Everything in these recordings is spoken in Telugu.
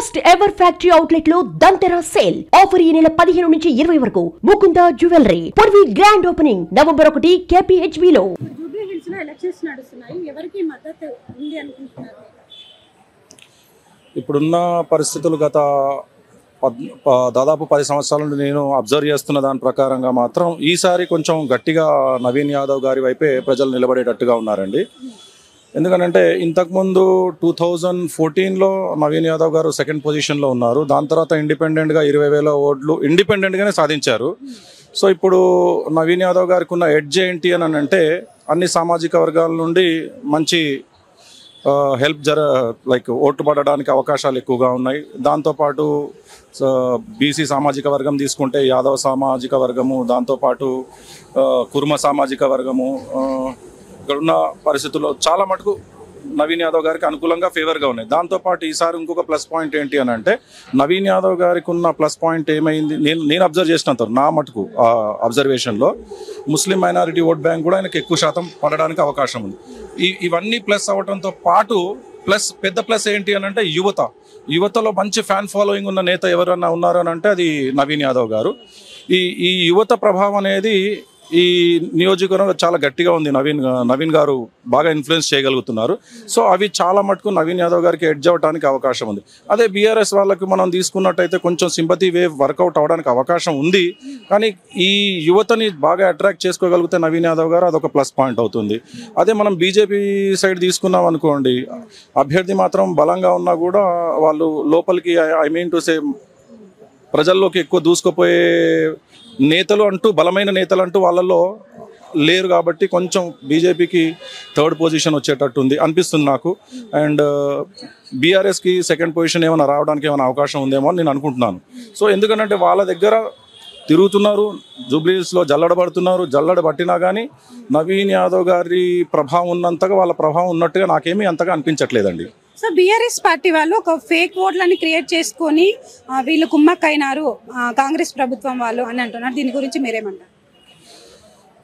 ఫస్ట్ ఎవర్ ఫ్యాక్టరీ అవుట్లెట్ లో దంతెరా సేల్ ఆఫర్ ఈ నెల 15 నుంచి 20 వరకు Mukunda jewellery Purvi grand opening November 1 KPHB లో. జూబ్లీ హిల్స్ లో ఎలక్షన్స్ నడుస్తున్నాయి, ఎవరికి మద్దతు ఉంది అనుకుంటున్నారు? ఇప్పుడున్న పరిస్థితులు గత దాదాపు 10 సంవత్సరాల నుండి నేను అబ్జర్వ్ చేస్తున్న దాని ప్రకారంగా మాత్రం ఈసారి కొంచెం గట్టిగా నవీన్ యాదవ్ గారి వైపే ప్రజలు నిలబడేటట్టుగా ఉన్నారండి. ఎందుకంటే ఇంతకుముందు 2014లో నవీన్ యాదవ్ గారు సెకండ్ పొజిషన్లో ఉన్నారు. దాని తర్వాత ఇండిపెండెంట్గా 20,000 ఓట్లు ఇండిపెండెంట్గానే సాధించారు. సో ఇప్పుడు నవీన్ యాదవ్ గారికి ఉన్న ఎడ్జ్ ఏంటి అని అంటే అన్ని సామాజిక వర్గాల నుండి మంచి హెల్ప్ లైక్ ఓట్లు పడడానికి అవకాశాలు ఎక్కువగా ఉన్నాయి. దాంతోపాటు బీసీ సామాజిక వర్గం తీసుకుంటే యాదవ్ సామాజిక వర్గము, దాంతోపాటు కుర్మ సామాజిక వర్గము ఇక్కడున్న పరిస్థితుల్లో చాలా మటుకు నవీన్ యాదవ్ గారికి అనుకూలంగా ఫేవర్గా ఉన్నాయి. దాంతోపాటు ఈసారి ఇంకొక ప్లస్ పాయింట్ ఏంటి అని అంటే నవీన్ యాదవ్ గారికి ఉన్న ప్లస్ పాయింట్ ఏమైంది, నేను అబ్జర్వ్ చేసినంత నా మటుకు అబ్జర్వేషన్లో ముస్లిం మైనారిటీ ఓట్ బ్యాంక్ కూడా ఆయనకు ఎక్కువ శాతం పడడానికి అవకాశం ఉంది. ఇవన్నీ ప్లస్ అవ్వడంతో పాటు పెద్ద ప్లస్ ఏంటి అని అంటే యువతలో మంచి ఫ్యాన్ ఫాలోయింగ్ ఉన్న నేత ఎవరన్నా ఉన్నారు అని అంటే అది నవీన్ యాదవ్ గారు. ఈ యువత ప్రభావం అనేది ఈ నియోజకవర్గంలో చాలా గట్టిగా ఉంది. నవీన్ గారు బాగా ఇన్ఫ్లుయెన్స్ చేయగలుగుతున్నారు. సో అవి చాలా మటుకు నవీన్ యాదవ్ గారికి ఎడ్జ్ అవ్వడానికి అవకాశం ఉంది. అదే బీఆర్ఎస్ వాళ్ళకి మనం తీసుకున్నట్టయితే కొంచెం సింపతి వేవ్ వర్కౌట్ అవ్వడానికి అవకాశం ఉంది. కానీ ఈ యువతని బాగా అట్రాక్ట్ చేసుకోగలిగితే నవీన్ యాదవ్ గారు అదొక ప్లస్ పాయింట్ అవుతుంది. అదే మనం బీజేపీ సైడ్ తీసుకున్నాం అనుకోండి, అభ్యర్థి మాత్రం బలంగా ఉన్నా కూడా వాళ్ళు లోపలికి ఐ మీన్ టు సే ప్రజల్లోకి ఎక్కువ దూసుకుపోయే బలమైన నేతలు అంటూ వాళ్ళలో లేరు. కాబట్టి కొంచెం బీజేపీకి థర్డ్ పొజిషన్ వచ్చేటట్టుంది అనిపిస్తుంది నాకు. అండ్ బీఆర్ఎస్కి సెకండ్ పొజిషన్ ఏమైనా రావడానికి ఏమైనా అవకాశం ఉందేమో అని నేను అనుకుంటున్నాను. సో ఎందుకంటే వాళ్ళ దగ్గర తిరుగుతున్నారు, జూబ్లీహిల్స్లో జల్లడ పట్టినా కానీ నవీన్ యాదవ్ గారి ప్రభావం ఉన్నంతగా వాళ్ళ ప్రభావం ఉన్నట్టుగా నాకేమీ అంతగా అనిపించట్లేదండి. సో బీఆర్ఎస్ పార్టీ వాళ్ళు ఒక ఫేక్ ఓట్లని క్రియేట్ చేసుకొని వీళ్ళు కుమ్మక్కైనారు కాంగ్రెస్ ప్రభుత్వం వాళ్ళు అని అంటున్నారు. దీని గురించి మీరేమంటారు?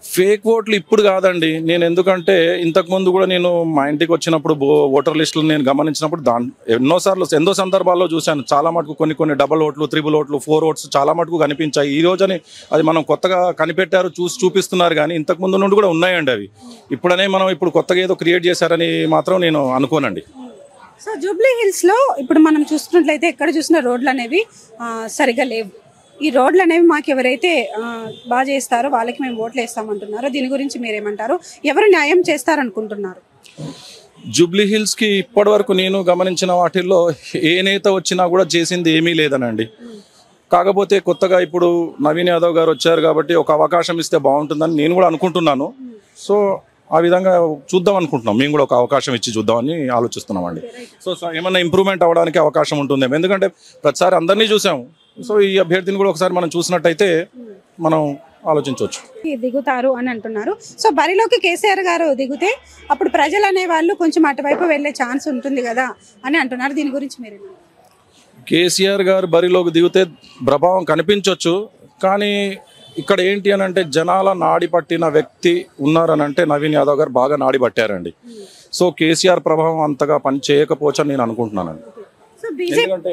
ఫేక్ ఓట్లు ఇప్పుడు కాదండి. నేను ఎందుకంటే ఇంతకుముందు కూడా నేను మా ఇంటికి వచ్చినప్పుడు ఓటర్ లిస్టులు నేను గమనించినప్పుడు ఎన్నో సందర్భాల్లో చూశాను. చాలా మటుకు కొన్ని డబల్ ఓట్లు, 3 ఓట్లు, 4 ఓట్స్ చాలా మటుకు కనిపించాయి. ఈ రోజుని అది మనం కొత్తగా కనిపెట్టారు, చూపిస్తున్నారు. కానీ ఇంతకుముందు నుండి కూడా ఉన్నాయండి అవి. ఇప్పుడు కొత్తగా ఏదో క్రియేట్ చేశారని మాత్రం నేను అనుకోనండి. సో జూబ్లీ హిల్స్ లో ఇప్పుడు మనం చూసుకున్నట్లయితే ఎక్కడ చూసిన రోడ్లు అనేవి సరిగా లేవు. ఈ రోడ్లు అనేవి మాకు ఎవరైతే బాగా చేస్తారో వాళ్ళకి మేము ఓట్లు వేస్తామంటున్నారో దీని గురించి మీరేమంటారు? ఎవరు న్యాయం చేస్తారనుకుంటున్నారు? జూబ్లీ హిల్స్కి ఇప్పటి వరకు నేను గమనించిన వాటిల్లో ఏ నేత వచ్చినా కూడా చేసింది ఏమీ లేదనండి. కాకపోతే కొత్తగా ఇప్పుడు నవీన్ యాదవ్ గారు వచ్చారు కాబట్టి ఒక అవకాశం ఇస్తే బాగుంటుందని నేను కూడా అనుకుంటున్నాను. సో ఆ విధంగా చూద్దాం అనుకుంటున్నాం. మేము కూడా ఒక అవకాశం ఇచ్చి చూద్దామని ఆలోచిస్తున్నామండి. సో ఏమన్నా ఇంప్రూవ్మెంట్ అవ్వడానికి అవకాశం ఉంటుందేమో, ఎందుకంటే ప్రతిసారి అందరినీ చూసాము. సో ఈ అభ్యర్థిని కూడా ఒకసారి మనం చూసినట్టయితే మనం ఆలోచించవచ్చు. దిగుతారు అని అంటున్నారు. సో బరిలోకి కేసీఆర్ గారు దిగితే అప్పుడు ప్రజలు అనే వాళ్ళు కొంచెం అటువైపు వెళ్ళే ఛాన్స్ ఉంటుంది కదా అని అంటున్నారు. దీని గురించి మీరు? కేసీఆర్ గారు బరిలోకి దిగితే ప్రభావం కనిపించవచ్చు. కానీ ఇక్కడ ఏంటి అని అంటే జనాల నాడి పట్టిన వ్యక్తి ఉన్నారని అంటే నవీన్ యాదవ్ గారు బాగా నాడి పట్టారండి. సో కేసీఆర్ ప్రభావం అంతగా పని చేయకపోవచ్చు అని నేను అనుకుంటున్నానండి. ఎందుకంటే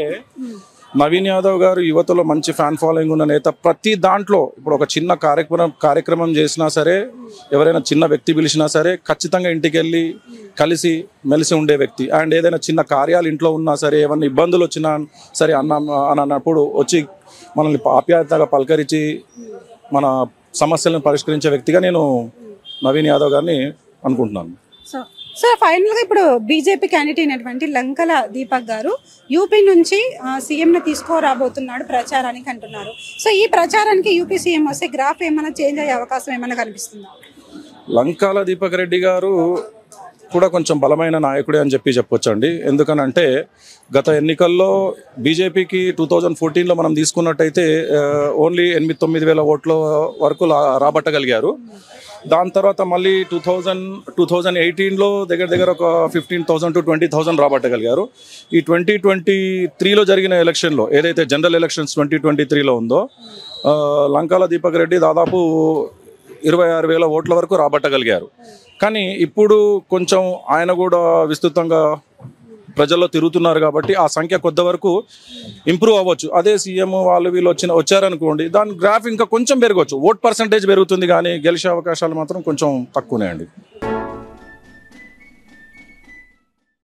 నవీన్ యాదవ్ గారు యువతలో మంచి ఫ్యాన్ ఫాలోయింగ్ ఉన్న నేత. ప్రతి దాంట్లో ఇప్పుడు ఒక చిన్న కార్యక్రమం చేసినా సరే, ఎవరైనా చిన్న వ్యక్తి పిలిచినా సరే ఖచ్చితంగా ఇంటికి వెళ్ళి కలిసి మెలిసి ఉండే వ్యక్తి. అండ్ ఏదైనా చిన్న కార్యాలు ఇంట్లో ఉన్నా సరే, ఏమైనా ఇబ్బందులు వచ్చినా సరే అన్నప్పుడు వచ్చి మనల్ని ఆప్యాయతగా పలకరించి మన సమస్యలను పరిష్కరించే వ్యక్తిగా నేను నవీన్ యాదవ్ గారిని అనుకుంటున్నాను. సో ఫైనల్గా ఇప్పుడు బీజేపీ క్యాండిడేట్ అయినటువంటి లంకల దీపక్ గారు యూపీ నుంచి సీఎంని తీసుకురాబోతున్నాడు ప్రచారానికి అంటున్నారు. సో ఈ ప్రచారానికి యూపీ సీఎం వస్తే గ్రాఫ్ ఏమైనా చేంజ్ అయ్యే అవకాశం ఏమైనా కనిపిస్తుందా? లంకాల దీపక్ రెడ్డి గారు కూడా కొంచెం బలమైన నాయకుడే అని చెప్పొచ్చండి. ఎందుకనంటే గత ఎన్నికల్లో బీజేపీకి 2014లో మనం తీసుకున్నట్టయితే ఓన్లీ 8-9 వేల ఓట్ల వరకు రాబట్టగలిగారు. దాని తర్వాత మళ్ళీ 2018లో దగ్గర ఒక 15,000 to 20,000 రాబట్టగలిగారు. ఈ 2023లో జరిగిన ఎలక్షన్లో ఏదైతే జనరల్ ఎలక్షన్స్ 2023లో ఉందో లంకాల దీపక్ రెడ్డి దాదాపు 26,000 ఓట్ల వరకు రాబట్టగలిగారు. కానీ ఇప్పుడు కొంచెం ఆయన కూడా విస్తృతంగా ప్రజల్లో తిరుగుతున్నారు కాబట్టి ఆ సంఖ్య కొంతవరకు ఇంప్రూవ్ అవ్వచ్చు. అదే సీఎం వాళ్ళు వీళ్ళు వచ్చారనుకోండి, దాని గ్రాఫ్ ఇంకా కొంచెం పెరగవచ్చు. ఓట్ పర్సంటేజ్ పెరుగుతుంది కానీ గెలిచే అవకాశాలు మాత్రం కొంచెం తక్కువనే అండి.